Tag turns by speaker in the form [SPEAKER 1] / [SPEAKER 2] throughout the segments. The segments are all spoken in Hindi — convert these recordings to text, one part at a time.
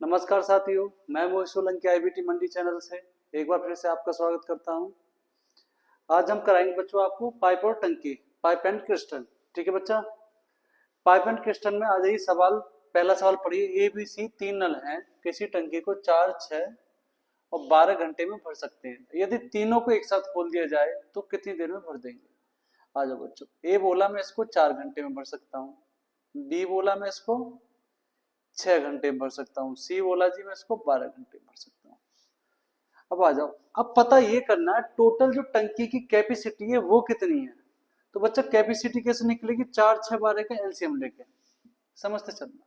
[SPEAKER 1] नमस्कार साथियों, मैं मोहित सोलंकी आईबीटी मंडी चैनल से एक बार फिर से आपका स्वागत करता हूं। आज हम कराएंगे बच्चों आपको पाइप और टंकी, पाइप एंड क्रिस्टल। ठीक है बच्चा, पाइप एंड क्रिस्टल में आ जाइए। पहला सवाल पढ़िए। ए बी सी तीन नल हैं, किसी टंकी को 4, 6 और 12 घंटे में भर सकते हैं। यदि तीनों को एक साथ खोल दिया जाए तो कितनी देर में भर देंगे? आ जाओ बच्चों। ए बोला मैं इसको 4 घंटे में भर सकता हूँ, बी बोला मैं इसको 6 घंटे में भर सकता हूँ, सी बोला जी मैं इसको 12 घंटे में भर सकता हूँ। अब आ जाओ, अब पता ये करना है टोटल जो टंकी की कैपेसिटी है वो कितनी है। तो बच्चा कैपेसिटी कैसे निकलेगी? 4, 6, 12 का एलसीएम लेके समझते चलना।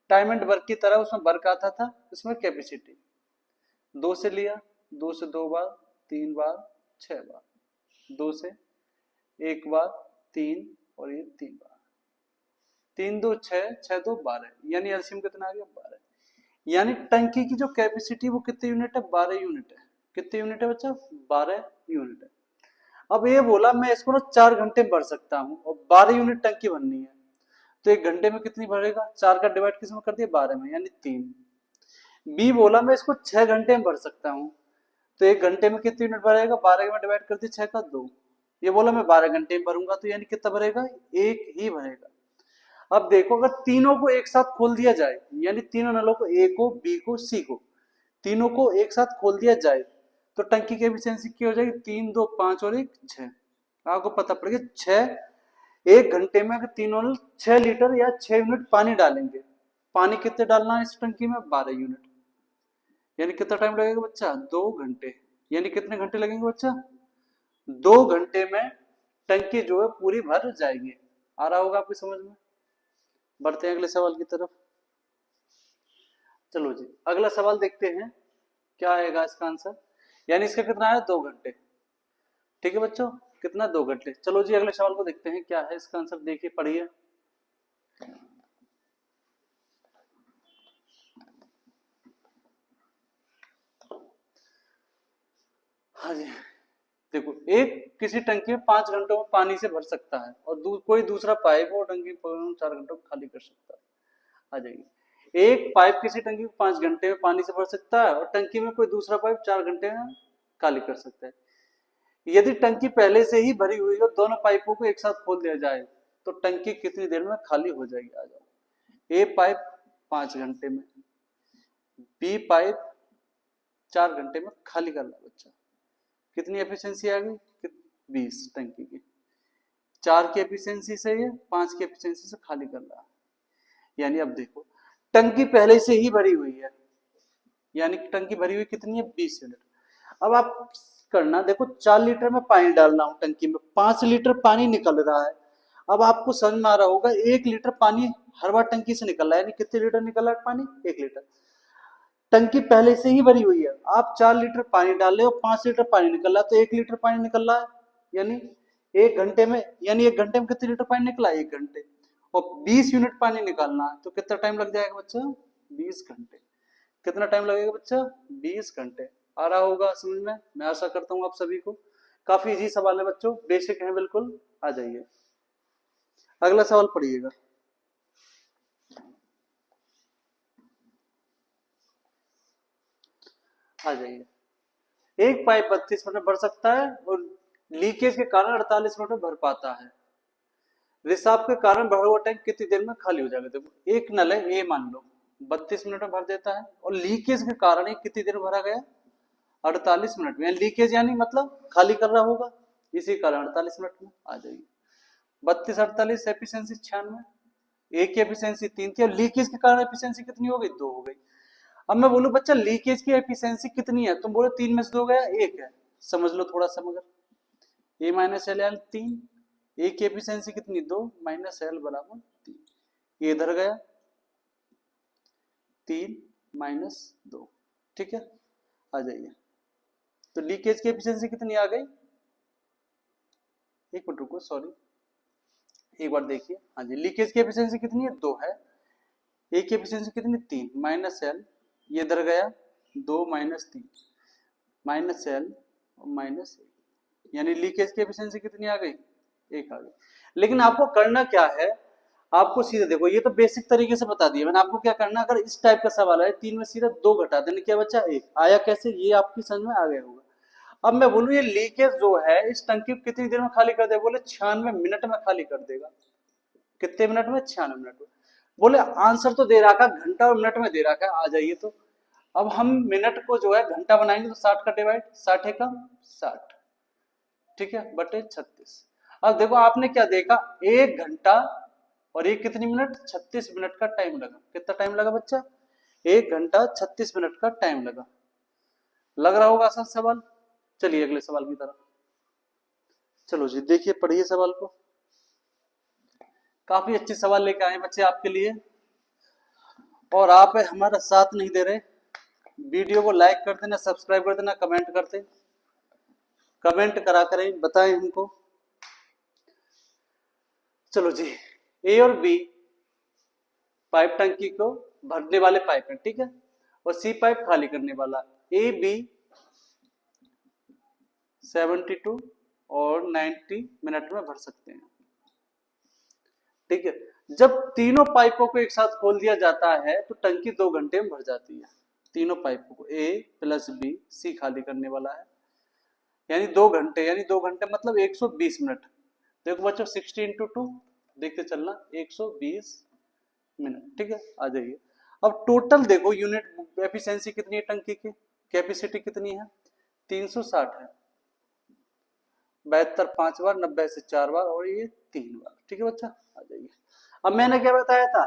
[SPEAKER 1] टाइम एंड वर्क की तरह उसमें वर्क आता था, इसमें कैपेसिटी 2 से लिया, 2 से 2 बार, 3 बार, 6 बार, 2 से 1 बार, 3 और ये 3 बार, 3 2 6, 6 2 12, यानी एलसीएम कितना आ गया? 12। यानी टंकी की जो कैपेसिटी वो कितने यूनिट है? 12 यूनिट है। कितने यूनिट है बच्चा? 12 यूनिट है। अब ये बोला मैं इसको ना 4 घंटे में भर सकता हूँ और 12 यूनिट टंकी भरनी है, तो 1 घंटे में कितनी भरेगा? 4 का डिवाइड किसमें कर दिया? 12 में, यानी 3। बी बोला मैं इसको 6 घंटे में भर सकता हूँ, तो 1 घंटे में कितनी यूनिट भरेगा? 12 में डिवाइड कर दिया 6 का 2। ये बोला मैं 12 घंटे में भरूंगा, तो यानी कितना भरेगा? 1 ही भरेगा। अब देखो, अगर तीनों को एक साथ खोल दिया जाए, यानी तीनों नलों को, ए को, बी को, सी को, तीनों को एक साथ खोल दिया जाए तो टंकी की एफिशिएंसी क्या हो जाएगी? 3 2 5 और 1 6। आपको पता पड़ेगा 6। 1 घंटे में अगर तीनों नल 6 लीटर या 6 यूनिट पानी डालेंगे, पानी कितने डालना है इस टंकी में? 12 यूनिट। यानी कितना टाइम लगेगा बच्चा? 2 घंटे। यानी कितने घंटे लगेंगे बच्चा? 2 घंटे में टंकी जो है पूरी भर जाएगी। आ रहा होगा आपकी समझ में? बढ़ते हैं अगले सवाल की तरफ। चलो जी, अगला सवाल देखते हैं क्या आएगा इसका आंसर। यानी इसका कितना है? 2 घंटे। ठीक है बच्चों, कितना? 2 घंटे। चलो जी, अगले सवाल को देखते हैं क्या है इसका आंसर। देखिए, पढ़िए। हाँ जी, देखो, एक किसी टंकी में 5 घंटों में पानी से भर सकता है और कोई दूसरा पाइप वो टंकी 4 घंटों में खाली कर सकता है। आ जाइए। एक पाइप किसी टंकी को 5 घंटे में पानी से भर सकता है और टंकी में कोई दूसरा पाइप 4 घंटे में खाली कर सकता है। यदि टंकी पहले से ही भरी हुई हो, दोनों पाइपों को एक साथ खोल दिया जाए तो टंकी कितनी देर में खाली हो जाएगी? आ जाओ। ए पाइप 5 घंटे में, बी पाइप 4 घंटे में खाली कर रहा है बच्चा। कितनी एफिशिएंसी आ गई? 20 टंकी की। 4 की एफिशिएंसी से ये 5 की एफिशिएंसी से खाली कर रहा है। यानी अब देखो, टंकी पहले से ही भरी हुई है, यानी टंकी भरी हुई कितनी है? 20 यूनिट। अब आप करना, देखो 4 लीटर में पानी डालना हूं टंकी में, 5 लीटर पानी निकल रहा है। अब आपको समझ में आ रहा होगा 1 लीटर पानी हर बार टंकी से निकल रहा है, यानी कितने लीटर निकल रहा है पानी? 1 लीटर। टंकी पहले से ही भरी हुई है, आप 4 लीटर पानी डाल रहे हो, 5 लीटर पानी निकल रहा है, तो 1 लीटर पानी निकल रहा है। यानी 1 घंटे में, यानी 1 घंटे में कितने लीटर पानी निकला? 1 घंटे। और 20 यूनिट पानी निकालना है तो कितना टाइम लग जाएगा बच्चा? 20 घंटे। कितना टाइम लगेगा बच्चा? 20 घंटे। आ रहा होगा समझ में? मैं आशा करता हूँ आप सभी को। काफी इजी सवाल है बच्चों, बेसिक है बिल्कुल। आ जाइए, अगला सवाल पढ़िएगा। आ जाइए। एक पाइप 32 मिनट में भर सकता है और लीकेज के कारण 48 मिनट में भर पाता है। रिसाव के कारण भरा हुआ टैंक कितनी देर में खाली हो जाएगा? देखो, एक नल है ए, मान लो 32 मिनट में भर देता है और लीकेज के कारण कितनी देर में भरा गया? 48 मिनट में। लीकेज यानी मतलब खाली कर रहा होगा, इसी कारण 48 मिनट में। आ जाइए। 32 48 एफिशिएंसी 96, एक की एफिशिएंसी 3 थी और लीकेज के कारण एफिशिएंसी कितनी हो गई? 2 हो गई। अब मैं बोलूं बच्चा लीकेज की एफिशिएंसी कितनी है, तुम बोलो 3 में से 2 गया, 1 है। समझ लो थोड़ा सा, मगर ए माइनस एल एल 3, ए की एफिशिएंसी कितनी? 2 माइनस एल बराबर 3। ये इधर गया 3 माइनस 2। ठीक है, आ जाइए। तो लीकेज की एफिशिएंसी कितनी आ गई? एक मिनट रुको, सॉरी, एक बार देखिए। हाँ जी, लीकेज की एफिशिएंसी कितनी है? 2 है। ए की एफिशिएंसी कितनी? 3 माइनस एल, ये इधर गया 2 माइनस 3, माइनस एल माइनस, यानी लीकेज की एफिशिएंसी कितनी आ गई? 1 आ गई। लेकिन आपको करना क्या है, आपको सीधे देखो, ये तो बेसिक तरीके से बता दिया मैंने आपको। क्या करना, अगर इस टाइप का सवाल है 3 में सीधा 2 घटा देने, क्या बच्चा 1 आया। कैसे, ये आपकी समझ में आ गया होगा। अब मैं बोलूं ये लीकेज जो है इस टंकी को कितनी देर में खाली कर देगा, बोले 96 मिनट में खाली कर देगा। कितने मिनट में, 96 मिनट में। बोले आंसर तो दे रखा घंटा और मिनट में दे रखा है, आ जाइए। तो अब हम मिनट को जो है घंटा बनाएंगे, तो 60 का डिवाइड, 60 है कम 60, ठीक है, बटे 36। अब देखो आपने क्या देखा, 1 घंटा और ये कितनी मिनट, 36 मिनट का टाइम लगा। कितना टाइम लगा बच्चा, 1 घंटा 36 मिनट का टाइम लगा। लग रहा होगा आसान सवाल। चलिए अगले सवाल की तरफ। चलो जी देखिए, पढ़िए सवाल को। काफी अच्छे सवाल लेके आए बच्चे आपके लिए, और आप हमारा साथ नहीं दे रहे। वीडियो को लाइक कर देना, सब्सक्राइब कर देना, कमेंट करते, कमेंट करा करें, बताएं हमको। चलो जी, ए और बी पाइप टंकी को भरने वाले पाइप है, ठीक है, और सी पाइप खाली करने वाला। ए बी 72 और 90 मिनट में भर सकते हैं, ठीक है। जब तीनों पाइपों को एक साथ खोल दिया जाता है तो टंकी 2 घंटे में भर जाती है। तीनों पाइपों को, ए प्लस बी सी खाली करने वाला है, यानी 2 घंटे, यानी 2 घंटे मतलब 120 मिनट। देखो बच्चों 60 इंटू 2 देखते चलना, 120 मिनट, ठीक है। आ जाइए, अब टोटल देखो यूनिट एफिशिएंसी कितनी है टंकी की, कैपेसिटी कितनी है, 360 है। 72 5 बार, 90 से 4 बार, और ये 3 बार, ठीक है बच्चा। आ जाइए, अब मैंने क्या बताया था,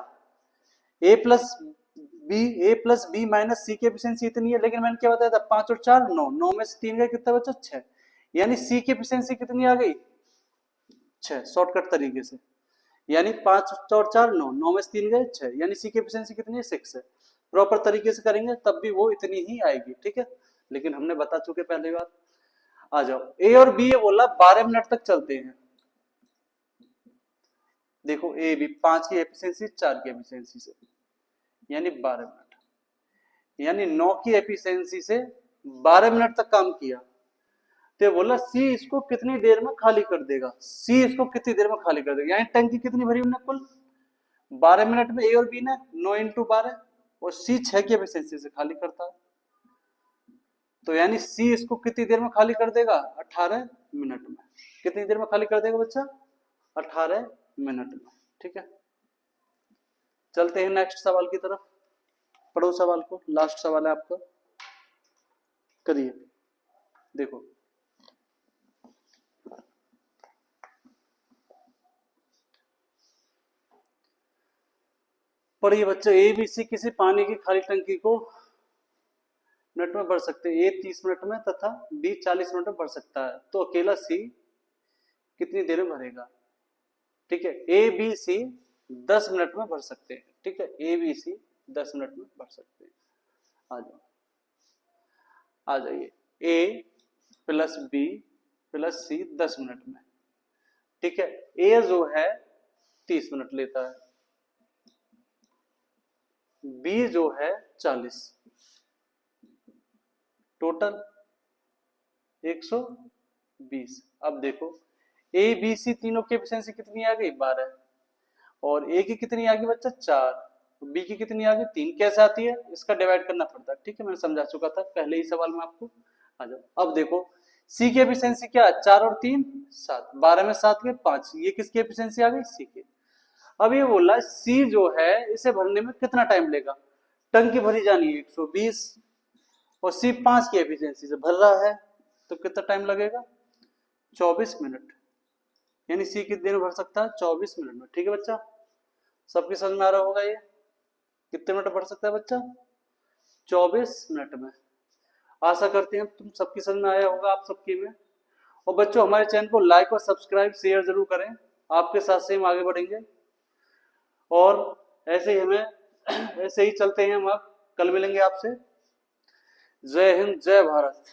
[SPEAKER 1] ए प्लस बी माइनस सी की एफिशिएंसी इतनी है, लेकिन मैंने क्या बताया था, 5 और 4 9, 9 में से 3 गए, कितना बचा 6, यानी सी की एफिशिएंसी कितनी आ गई 6, शॉर्टकट तरीके से। यानी 5 और 4 9, 9 में से 3 गए 6, यानी सी की एफिशिएंसी कितनी है 6 है। प्रॉपर तरीके से करेंगे तब भी वो इतनी ही आएगी, ठीक है, लेकिन हमने बता चुके पहली बार। आ जाओ, ए और बी बोला 12 मिनट तक चलते हैं। देखो ए बी 5 की एफिशिएंसी 4 की एफिशिएंसी से, यानी 12 मिनट, यानी 9 की एफिशिएंसी से 12 मिनट तक काम किया। तो बोला सी इसको कितनी देर में खाली कर देगा, सी इसको कितनी देर में खाली कर देगा, यानी टंकी कितनी भरी हमने कुल 12 मिनट में, ए और बी ने 9 इंटू 12, और सी 6 की एफिशिएंसी से खाली करता है। तो यानी सी इसको कितनी देर में खाली कर देगा, 18 मिनट में। कितनी देर में खाली कर देगा बच्चा, 18 मिनट में, ठीक है। चलते हैं नेक्स्ट सवाल की तरफ, पढ़ो सवाल को, लास्ट सवाल है आपका, करिए। देखो पढ़िए बच्चे, ए बी सी किसी पानी की खाली टंकी को मिनट में भर सकते हैं, ए 30 मिनट में तथा बी 40 मिनट में भर सकता है, तो अकेला सी कितनी देर में भरेगा, ठीक है। ए बी सी 10 मिनट में भर सकते हैं, ठीक है, ए बी सी 10 मिनट में भर सकते हैं। आ जाओ, आ जाइए, ए प्लस बी प्लस सी 10 मिनट में, ठीक है। ए जो है 30 मिनट लेता है, बी जो है 40, टोटल 120। अब देखो ए बी सी तीनों की एफिशिएंसी कितनी आ गई 12, और ए की कितनी आ गई बच्चा 4, बी की कितनी आ गई 3। कैसे आती है, इसका डिवाइड करना पड़ता है, ठीक है, मैंने समझा चुका था पहले ही सवाल में आपको। आ जाओ, अब देखो सी की एफिशिएंसी क्या है, 4 और 3 7, 12 में 7 गए 5, ये किसकी एफिशिएंसी आ गई, सी की। अब ये बोला सी जो है इसे भरने में कितना टाइम लेगा, टंकी भरी जानी है 120, और सी 5 की एफिशिएंसी से भर रहा है, तो कितना टाइम लगेगा 24 मिनट, यानी सी कितनी देर में भर सकता है 24 मिनट में, ठीक है बच्चा। सबकी समझ में आ रहा होगा ये कितने मिनट भर सकता है बच्चा, 24 मिनट में। आशा करते हैं तुम सबकी समझ में आया होगा आप सबकी में। और बच्चों हमारे चैनल को लाइक और सब्सक्राइब शेयर जरूर करें, आपके साथ से हम आगे बढ़ेंगे, और ऐसे ही हमें ऐसे ही चलते हैं हम। अब कल मिलेंगे आपसे। जय हिंद, जय भारत।